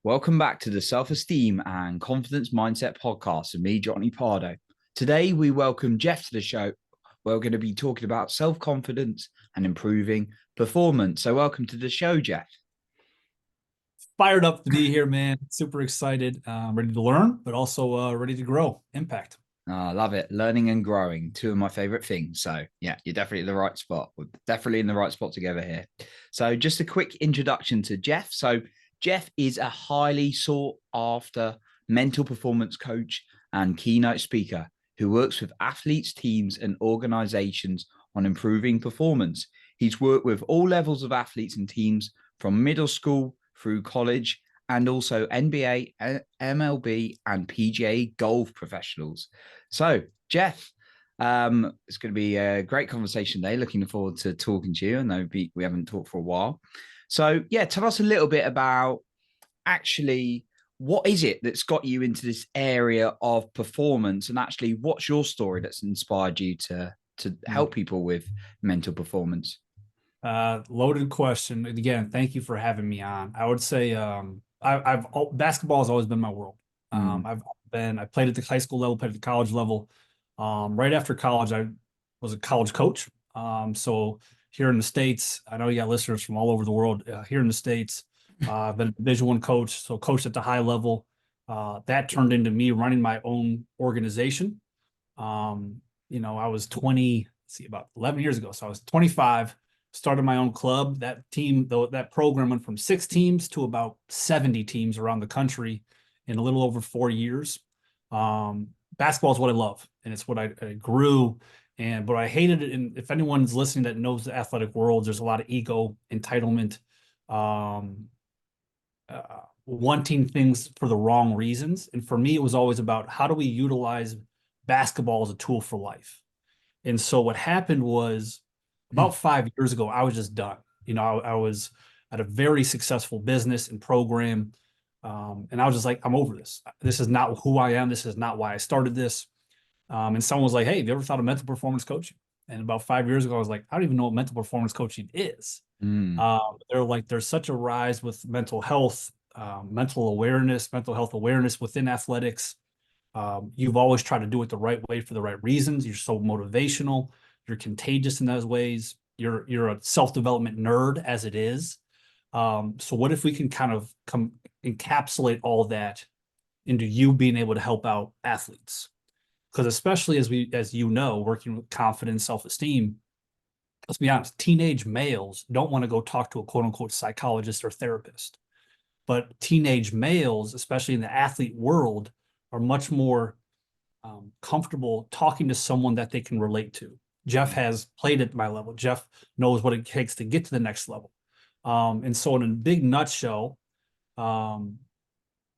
Welcome back to the Self-Esteem and Confidence Mindset podcast with me, Johnny Pardo. Today, we welcome Jeff to the show. We're going to be talking about self-confidence and improving performance. So welcome to the show, Jeff. Fired up to be here, man. Super excited, ready to learn, but also ready to grow. Impact. I love it. Learning and growing, two of my favorite things. So yeah, you're definitely in the right spot. We're definitely in the right spot together here. So just a quick introduction to Jeff. So Jeff is a highly sought after mental performance coach and keynote speaker who works with athletes, teams, and organizations on improving performance. He's worked with all levels of athletes and teams from middle school through college and also NBA, MLB, and PGA golf professionals. So, Jeff, it's going to be a great conversation today. Looking forward to talking to you. I know we haven't talked for a while. So, yeah, tell us a little bit about actually what is it that's got you into this area of performance, and actually what's your story that's inspired you to help people with mental performance? Loaded question. And again, thank you for having me on. I would say basketball has always been my world. I played at the high school level, played at the college level. Right after college, I was a college coach. So here in the States, I know you got listeners from all over the world. Here in the States, I've been a Division I coach, so coached at the high level. That turned into me running my own organization. I was 20, about 11 years ago. So I was 25, started my own club. That team, though, that program went from 6 teams to about 70 teams around the country in a little over 4 years. Basketball is what I love, and it's what I grew. But I hated it. And if anyone's listening that knows the athletic world, there's a lot of ego, entitlement, wanting things for the wrong reasons. And for me, it was always about how do we utilize basketball as a tool for life. And so what happened was about 5 years ago, I was just done. I was at a very successful business and program. And I was just like, I'm over this. This is not who I am. This is not why I started this. And someone was like, hey, have you ever thought of mental performance coaching? And about 5 years ago, I was like, I don't even know what mental performance coaching is. They're like, there's such a rise with mental health, mental health awareness within athletics. You've always tried to do it the right way for the right reasons. You're so motivational. You're contagious in those ways. You're a self-development nerd as it is. So what if we can kind of encapsulate all that into you being able to help out athletes? Because especially as you know, working with confidence, self-esteem, let's be honest, teenage males don't want to go talk to a quote unquote psychologist or therapist. But teenage males, especially in the athlete world, are much more comfortable talking to someone that they can relate to. Jeff has played at my level. Jeff knows what it takes to get to the next level. And so in a big nutshell,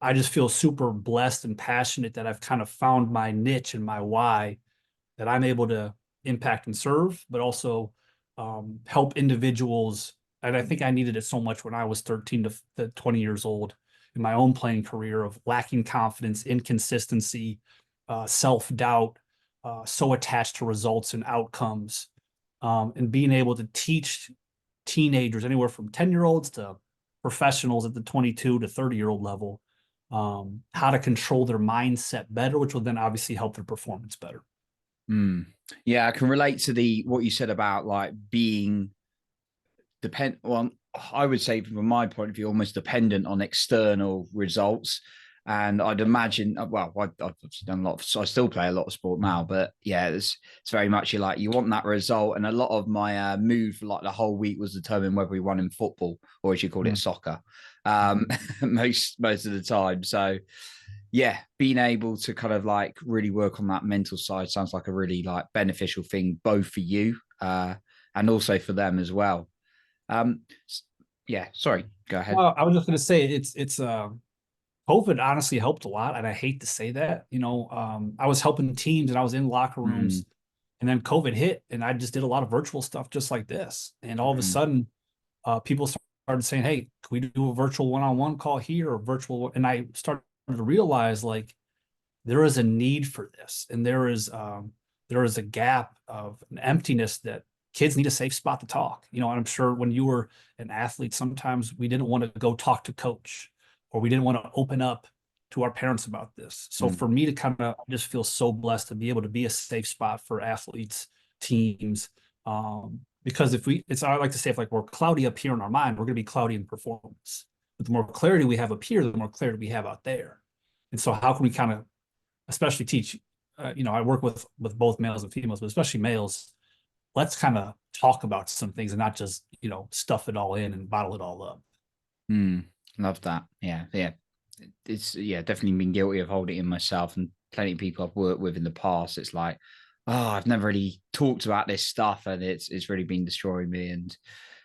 I just feel super blessed and passionate that I've kind of found my niche and my why, that I'm able to impact and serve, but also help individuals. And I think I needed it so much when I was 13 to 20 years old in my own playing career of lacking confidence, inconsistency, self-doubt, so attached to results and outcomes, and being able to teach teenagers anywhere from 10-year-olds to professionals at the 22 to 30-year-old level, how to control their mindset better, which will then obviously help their performance better. Yeah, I can relate to what you said about like being well, I would say from my point of view, almost dependent on external results. And I'd imagine, well, I've done a lot so I still play a lot of sport now, but yeah, it's very much you want that result. And a lot of my mood for like the whole week was determined whether we won in football, or as you call it, soccer, most of the time. So yeah, being able to kind of like really work on that mental side sounds like a really like beneficial thing, both for you and also for them as well. Yeah, sorry, go ahead. Well, I was just going to say it's COVID honestly helped a lot, and I hate to say that. I was helping teams and I was in locker rooms, and then COVID hit, and I just did a lot of virtual stuff just like this. And all of a sudden, people started saying, "Hey, can we do a virtual one-on-one call here or virtual?" And I started to realize like there is a need for this, and there is a gap of an emptiness that kids need a safe spot to talk. And I'm sure when you were an athlete, sometimes we didn't want to go talk to coach, or we didn't want to open up to our parents about this. So Mm. for me to kind of just feel so blessed to be able to be a safe spot for athletes, teams, because if we, it's, I like to say, if like we're cloudy up here in our mind, we're going to be cloudy in performance. But the more clarity we have up here, the more clarity we have out there. And so how can we kind of, especially teach, I work with both males and females, but especially males, let's kind of talk about some things and not just, stuff it all in and bottle it all up. Mm. Love that. Yeah. Yeah. It's definitely been guilty of holding it in myself, and plenty of people I've worked with in the past. It's like, oh, I've never really talked about this stuff, and it's really been destroying me. And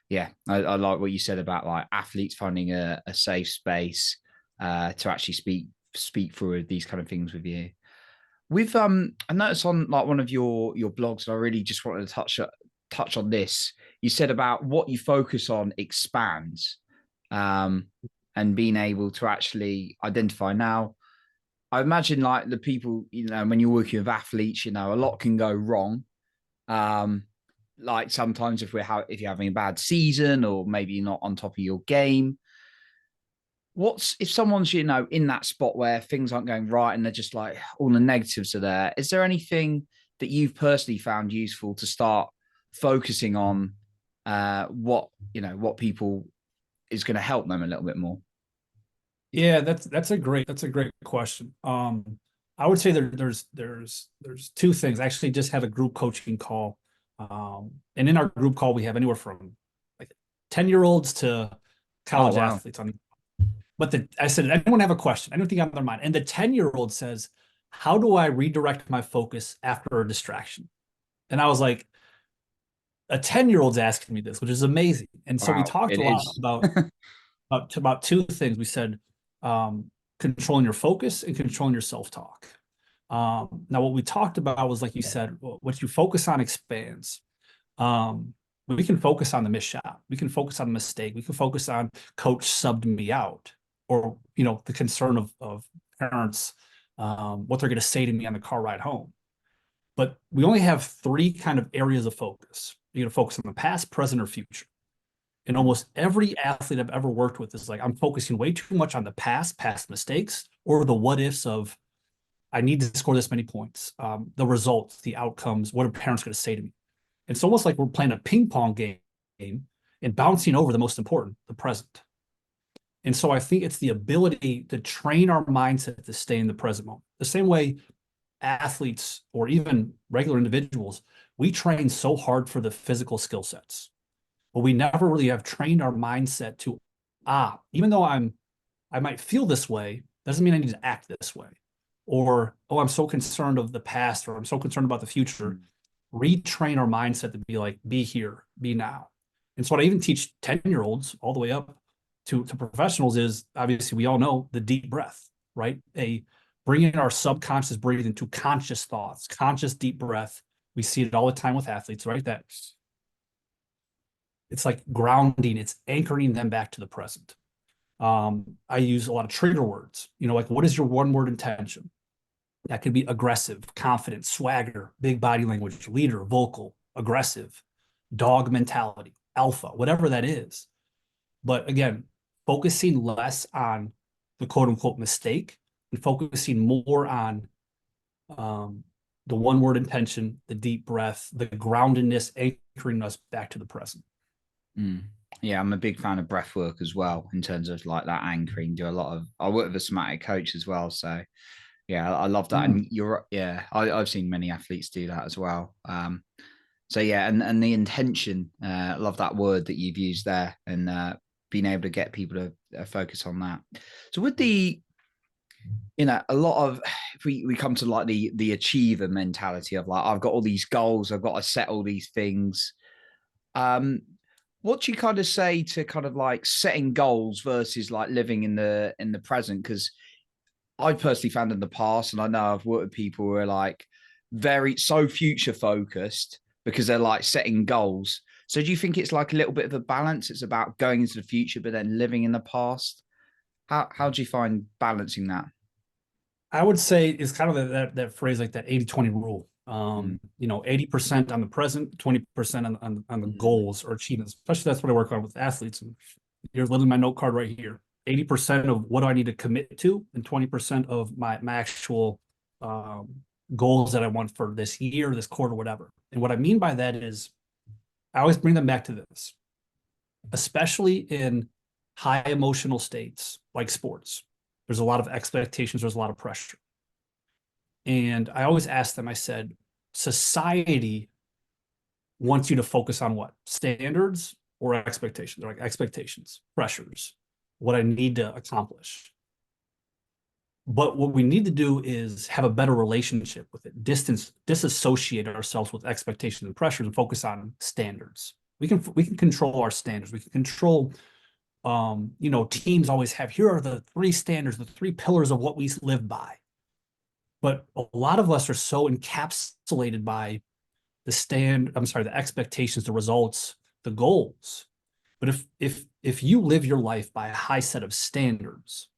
yeah, I like what you said about like athletes finding a safe space to actually speak through these kind of things with you. With I noticed on like one of your blogs, and I really just wanted to touch on this. You said about what you focus on expands, um, and being able to actually identify. Now, I imagine like the people, when you're working with athletes, a lot can go wrong. Um, like sometimes if you're having a bad season, or maybe you're not on top of your game, what's if someone's in that spot where things aren't going right and they're just like all the negatives are there, is there anything that you've personally found useful to start focusing on, what people is going to help them a little bit more? Yeah, that's a great question. I would say there's two things. I actually just had a group coaching call. And in our group call, we have anywhere from like 10-year-olds to Oh college wow. athletes on. But I said, anyone have a question? Anything on their mind? And the 10-year-old says, how do I redirect my focus after a distraction? And I was like, a 10-year-old's asking me this, which is amazing. And so we Wow, talked it a lot is. about two things. We said, controlling your focus and controlling your self-talk. Now, what we talked about was, like you said, what you focus on expands. We can focus on the missed shot. We can focus on the mistake. We can focus on coach subbed me out, or the concern of parents, what they're going to say to me on the car ride home. But we only have three kind of areas of focus. You're going to focus on the past, present, or future. And almost every athlete I've ever worked with is like, I'm focusing way too much on the past mistakes, or the what ifs of, I need to score this many points, the results, the outcomes, what are parents going to say to me? It's almost like we're playing a ping pong game and bouncing over the most important, the present. And so I think it's the ability to train our mindset to stay in the present moment. The same way athletes, or even regular individuals, we train so hard for the physical skill sets, but we never really have trained our mindset to, even though I might feel this way, doesn't mean I need to act this way. Or, oh, I'm so concerned of the past, or I'm so concerned about the future. Retrain our mindset to be like, be here, be now. And so what I even teach 10-year-olds all the way up to professionals is, obviously we all know the deep breath, right? Bringing our subconscious breathing to conscious thoughts, conscious deep breath. We see it all the time with athletes, right? That it's like grounding, it's anchoring them back to the present. I use a lot of trigger words, like, what is your one word intention? That could be aggressive, confident, swagger, big body language, leader, vocal, aggressive, dog mentality, alpha, whatever that is. But again, focusing less on the quote unquote mistake and focusing more on the one word intention, the deep breath, the groundedness, anchoring us back to the present. Mm. Yeah, I'm a big fan of breath work as well, in terms of like that anchoring. I work with a somatic coach as well. So yeah, I love that. And I've seen many athletes do that as well. So yeah, and the intention, I love that word that you've used there, and being able to get people to focus on that. So with a lot of, if we come to like the achiever mentality of like, I've got all these goals, I've got to set all these things. Um, what do you kind of say to kind of like setting goals versus like living in the present? Because I personally found in the past, and I know I've worked with people who are like very so future focused because they're like setting goals. So do you think it's like a little bit of a balance? It's about going into the future, but then living in the past. How do you find balancing that? I would say it's kind of that phrase, like that 80-20 rule. Mm, 80% on the present, 20% on the mm, goals or achievements. Especially that's what I work on with athletes. And here's literally my note card right here. 80% of what do I need to commit to, and 20% of my actual goals that I want for this year, this quarter, whatever. And what I mean by that is I always bring them back to this, especially in high emotional states like sports. There's a lot of expectations, there's a lot of pressure. And I always ask them, I said, society wants you to focus on what? Standards or expectations? They're like expectations, pressures, what I need to accomplish. But what we need to do is have a better relationship with it, disassociate ourselves with expectations and pressures and focus on standards. We can control our standards. We can control, teams always have, here are the three standards, the three pillars of what we live by. But a lot of us are so encapsulated by the expectations, the results, the goals. But if you live your life by a high set of standards,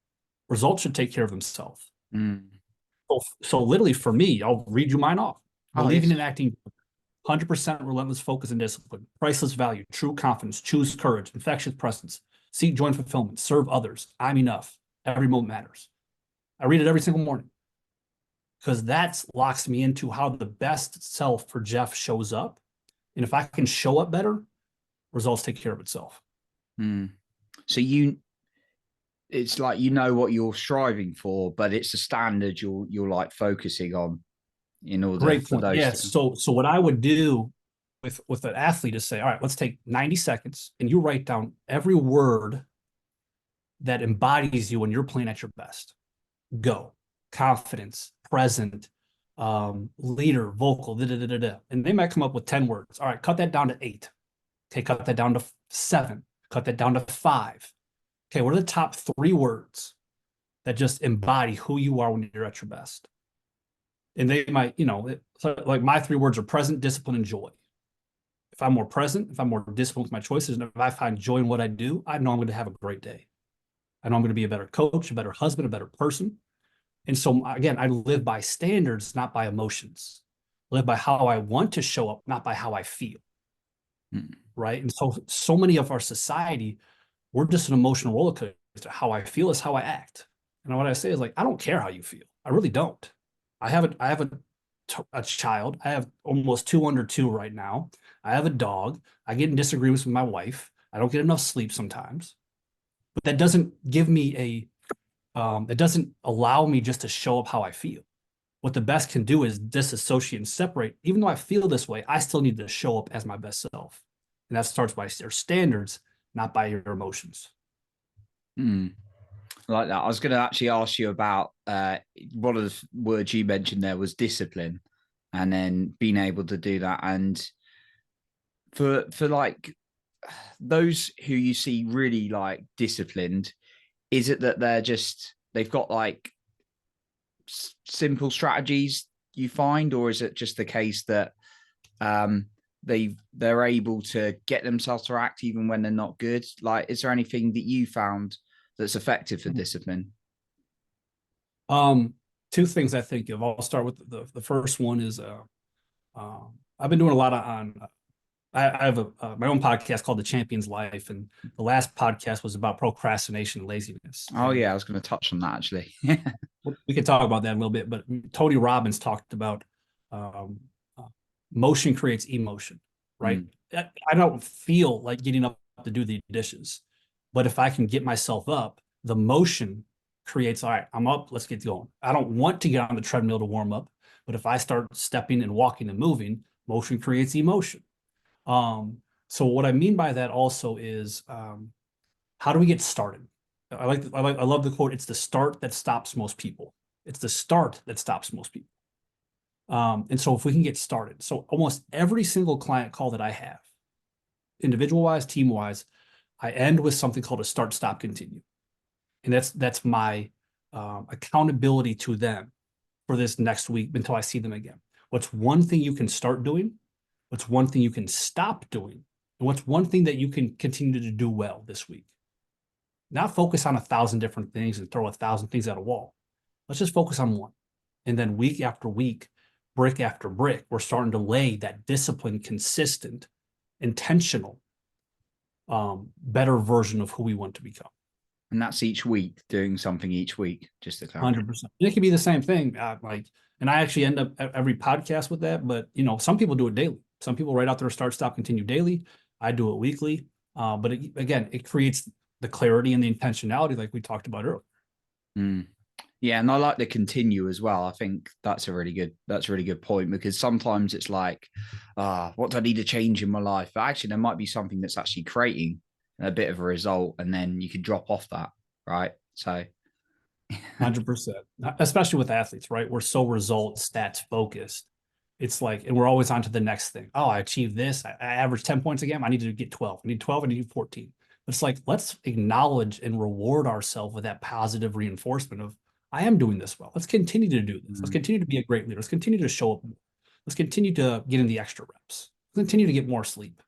results should take care of themselves. Mm. So literally for me, I'll read you mine off. Believing yes. and acting, 100% relentless focus and discipline, priceless value, true confidence, choose courage, infectious presence, seek joy and fulfillment, serve others, I'm enough, every moment matters. I read it every single morning because that locks me into how the best self for Jeff shows up. And if I can show up better, results take care of itself. Mm. So it's like, what you're striving for, but it's a standard you're like focusing on in order Great for point. those. Yes. So what I would do with an athlete is say, all right, let's take 90 seconds and you write down every word that embodies you when you're playing at your best. Go, confidence, present, leader, vocal, and they might come up with 10 words. All right, cut that down to 8. Okay, cut that down to 7. Cut that down to 5. Okay, what are the top 3 words that just embody who you are when you're at your best? And they might, like my 3 words are present, discipline, and joy. If I'm more present, if I'm more disciplined with my choices, and if I find joy in what I do, I know I'm going to have a great day. I know I'm going to be a better coach, a better husband, a better person. And so again, I live by standards, not by emotions. I live by how I want to show up, not by how I feel. Mm. Right. And so many of our society, we're just an emotional roller coaster. How I feel is how I act. And what I say is like, I don't care how you feel. I really don't. I have a child. I have almost 2 under 2 right now. I have a dog. I get in disagreements with my wife. I don't get enough sleep sometimes. But that doesn't give me it doesn't allow me just to show up how I feel. What the best can do is disassociate and separate. Even though I feel this way, I still need to show up as my best self. And that starts by your standards, not by your emotions. Mm. Like that. I was going to actually ask you about one of the words you mentioned there was discipline, and then being able to do that. And for like those who you see really like disciplined, is it that they've got like simple strategies you find, or is it just the case that they're able to get themselves to act even when they're not good? Like, is there anything that you found that's effective for discipline? 2 things I think of. I'll start with the first one is I've been doing a lot on I have my own podcast called The Champion's Life, and the last podcast was about procrastination and laziness. Oh and yeah, I was going to touch on that actually. we could talk about that a little bit, but Tony Robbins talked about um, motion creates emotion, right? I don't feel like getting up to do the dishes, but if I can get myself up, the motion creates, all right, I'm up, let's get going. I don't want to get on the treadmill to warm up, but if I start stepping and walking and moving, motion creates emotion. So what I mean by that also is how do we get started? I love the quote, it's the start that stops most people. It's the start that stops most people. And so if we can get started, so almost every single client call that I have, individual wise, team wise, I end with something called a start, stop, continue. And that's my accountability to them for this next week until I see them again. What's one thing you can start doing? What's one thing you can stop doing? And what's one thing that you can continue to do well this week? Not focus on 1,000 different things and throw 1,000 things at a wall. Let's just focus on one. And then week after week, brick after brick, we're starting to lay that disciplined, consistent, intentional, better version of who we want to become. And that's each week, doing something each week, just to clarify. 100%. It could be the same thing. Like, and I actually end up every podcast with that, but some people do it daily. Some people write out their start, stop, continue daily. I do it weekly. But again, it creates the clarity and the intentionality, like we talked about earlier. Mm. Yeah, and I like the continue as well. I think that's a really good point, because sometimes it's like, what do I need to change in my life? But actually, there might be something that's actually creating a bit of a result, and then you could drop off that, right? So, 100%, especially with athletes, right? We're so result stats focused. It's like, and we're always on to the next thing. Oh, I achieved this. I averaged 10 points a game. I need to get 12. I need 12. I need 14. But it's like, let's acknowledge and reward ourselves with that positive reinforcement of, I am doing this well. Let's continue to do this. Let's continue to be a great leader. Let's continue to show up more. Let's continue to get in the extra reps. Let's continue to get more sleep.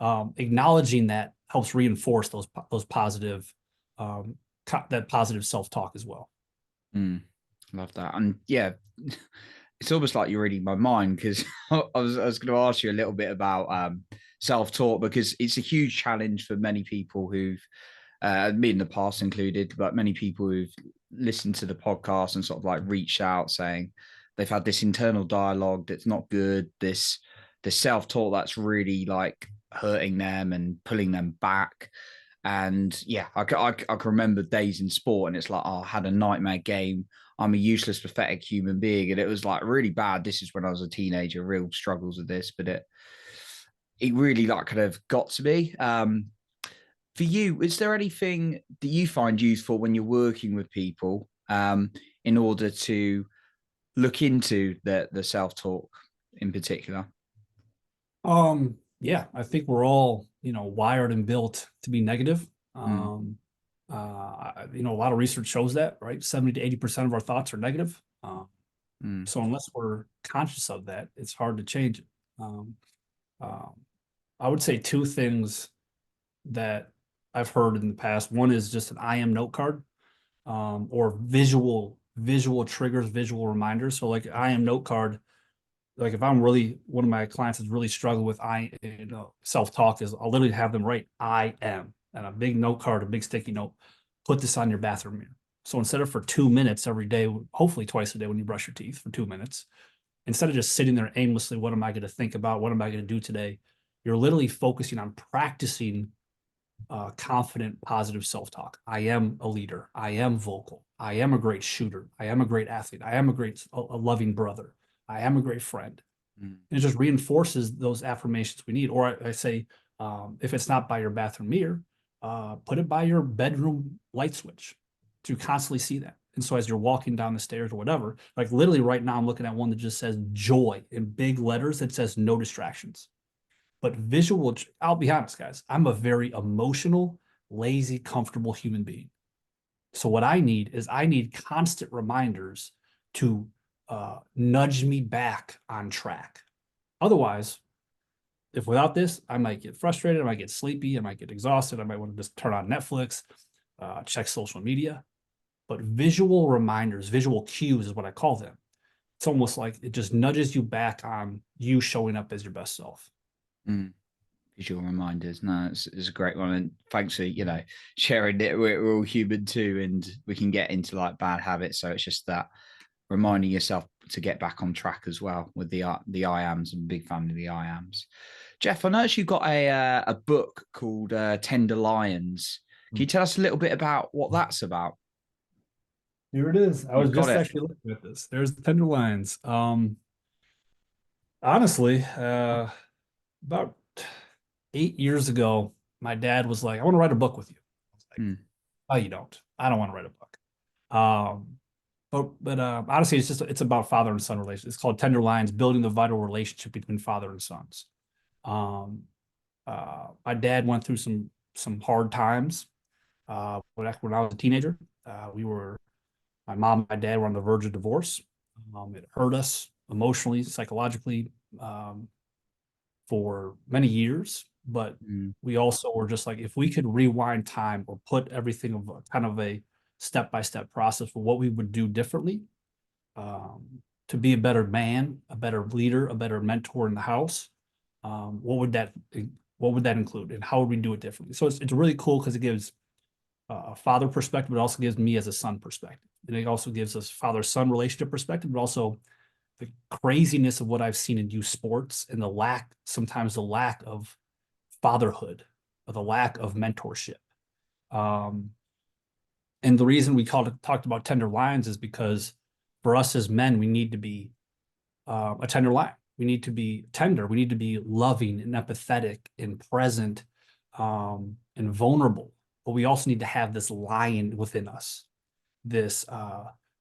Acknowledging that helps reinforce those positive, that positive self-talk as well. Love that. And yeah, it's almost like you're reading my mind, because I was going to ask you a little bit about self-talk, because it's a huge challenge for many people who've, me in the past included, but many people who've listened to the podcast and sort of like reached out saying they've had this internal dialogue that's not good, this self-talk that's really like hurting them and pulling them back. And yeah, I can remember days in sport, and it's like, oh, I had a nightmare game. I'm a useless, pathetic human being. And it was like really bad. This is when I was a teenager, real struggles with this, but it really like kind of got to me. For you, is there anything that you find useful when you're working with people, in order to look into the self-talk in particular? Yeah, I think we're all, wired and built to be negative. Mm, A lot of research shows that, right? 70 to 80% of our thoughts are negative. mm, So unless we're conscious of that, it's hard to change it. Um, I would say two things that I've heard in the past. One is just an I am note card, or visual triggers, visual reminders. So like I am note card, like if I'm really, one of my clients is really struggling with self-talk, is I'll literally have them write I am, and a big note card, a big sticky note, put this on your bathroom mirror. So instead of for 2 minutes every day, hopefully twice a day when you brush your teeth for 2 minutes, instead of just sitting there aimlessly, what am I going to think about? What am I going to do today? You're literally focusing on practicing confident, positive self-talk. I am a leader. I am vocal. I am a great shooter. I am a great athlete. I am a loving brother. I am a great friend. mm, And it just reinforces those affirmations we need. Or I say, if it's not by your bathroom mirror, put it by your bedroom light switch to constantly see that. And so as you're walking down the stairs or whatever, like literally right now, I'm looking at one that just says joy in big letters. It says no distractions. But visual, I'll be honest, guys, I'm a very emotional, lazy, comfortable human being. So what I need constant reminders to nudge me back on track. Otherwise, if without this, I might get frustrated, I might get sleepy, I might get exhausted, I might want to just turn on Netflix, check social media. But visual reminders, visual cues is what I call them. It's almost like it just nudges you back on you showing up as your best self. mm. Visual reminders. No, it's a great one. And thanks for, sharing it. We're all human too, and we can get into like bad habits. So it's just that reminding yourself to get back on track as well with the I ams. I'm a big fan of the I ams. Jeff, I noticed you got a book called Tender Lions. Can you tell us a little bit about what that's about? Here it is. I was You've got just it. actually looking at this. There's the tender lines. Honestly, about 8 years ago, my dad was like, "I want to write a book with you." I was like, Mm, "Oh, you don't. I don't want to write a book." But honestly, it's about father and son relations. It's called Tender Lines: Building the Vital Relationship Between Father and Sons. Um, my dad went through some hard times when I was a teenager. My mom and my dad were on the verge of divorce. It hurt us emotionally, psychologically, um, for many years. But mm, we also were just like, if we could rewind time or put everything of kind of a step-by-step process for what we would do differently, to be a better man, a better leader, a better mentor in the house, what would that include, and how would we do it differently? So it's really cool because it gives a father perspective, but also gives me as a son perspective. And it also gives us father-son relationship perspective, but also the craziness of what I've seen in youth sports and sometimes the lack of fatherhood or the lack of mentorship. Um, and the reason we talked about tender lines is because for us as men, we need to be a tender line. We need to be tender. We need to be loving and empathetic and present and vulnerable. But we also need to have this lion within us, this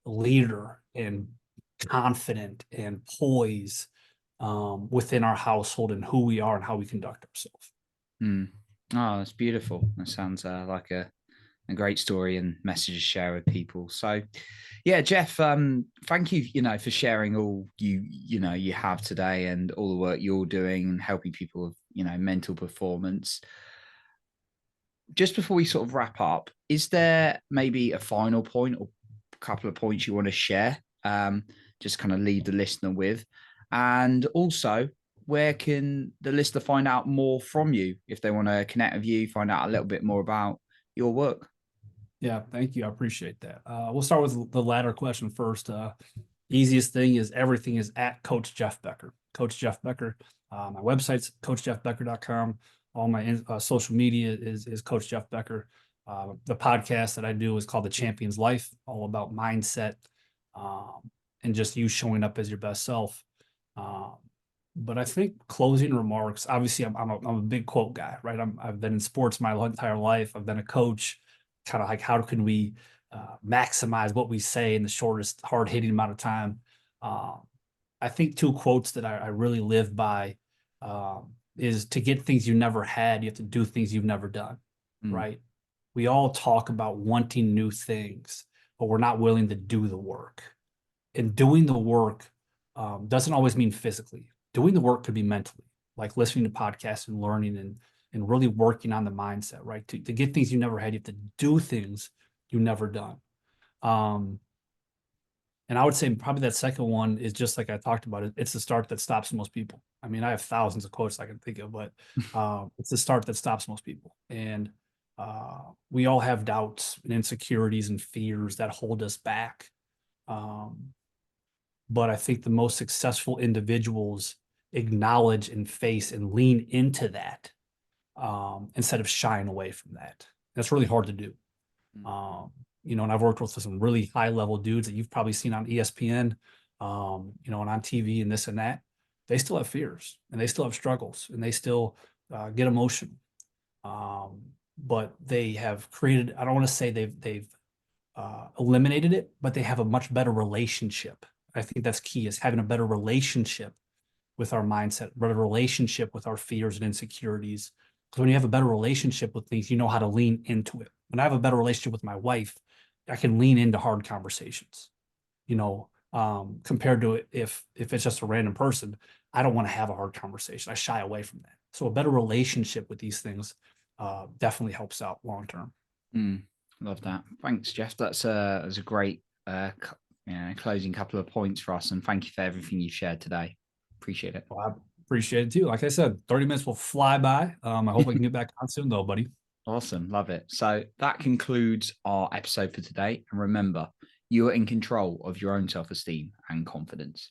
leader and confident and poise within our household and who we are and how we conduct ourselves. Mm. Oh, that's beautiful. That sounds like a great story and message to share with people. So, yeah, Jeff, thank you, for sharing all you have today and all the work you're doing and helping people with, mental performance. Just before we sort of wrap up, is there maybe a final point or a couple of points you want to share? Just kind of leave the listener with. And also, where can the listener find out more from you if they want to connect with you, find out a little bit more about your work? Yeah, thank you. I appreciate that. We'll start with the latter question first. Easiest thing is everything is at Coach Jeff Becker. Coach Jeff Becker. My website's coachjeffbecker.com. All my social media is Coach Jeff Becker. The podcast that I do is called The Champion's Life, all about mindset and just you showing up as your best self. But I think closing remarks. Obviously, I'm a big quote guy, right? I've been in sports my entire life. I've been a coach. Kind of like how can we maximize what we say in the shortest, hard hitting amount of time? I think two quotes that I really live by is to get things you never had, you have to do things you've never done, right? We all talk about wanting new things, but we're not willing to do the work. And doing the work doesn't always mean physically. Doing the work could be mentally, like listening to podcasts and learning and really working on the mindset, right? To get things you never had, you have to do things you never done. And I would say probably that second one is just like I talked about it. It's the start that stops most people. I mean, I have thousands of quotes I can think of, but it's the start that stops most people. And we all have doubts and insecurities and fears that hold us back. But I think the most successful individuals acknowledge and face and lean into that instead of shying away from that. That's really hard to do. And I've worked with some really high level dudes that you've probably seen on ESPN, and on TV and this and that. They still have fears and they still have struggles and they still get emotional. But they have created, I don't want to say they've eliminated it, but they have a much better relationship. I think that's key, is having a better relationship with our mindset, better relationship with our fears and insecurities. Because when you have a better relationship with things, you know how to lean into it. When I have a better relationship with my wife, I can lean into hard conversations, compared to if it's just a random person, I don't want to have a hard conversation. I shy away from that. So a better relationship with these things definitely helps out long term. Love that. Thanks, Jeff. That's a great closing couple of points for us. And thank you for everything you've shared today. Appreciate it. Well, I appreciate it too. Like I said, 30 minutes will fly by. I hope I can get back on soon though, buddy. Awesome. Love it. So that concludes our episode for today. And remember, you are in control of your own self-esteem and confidence.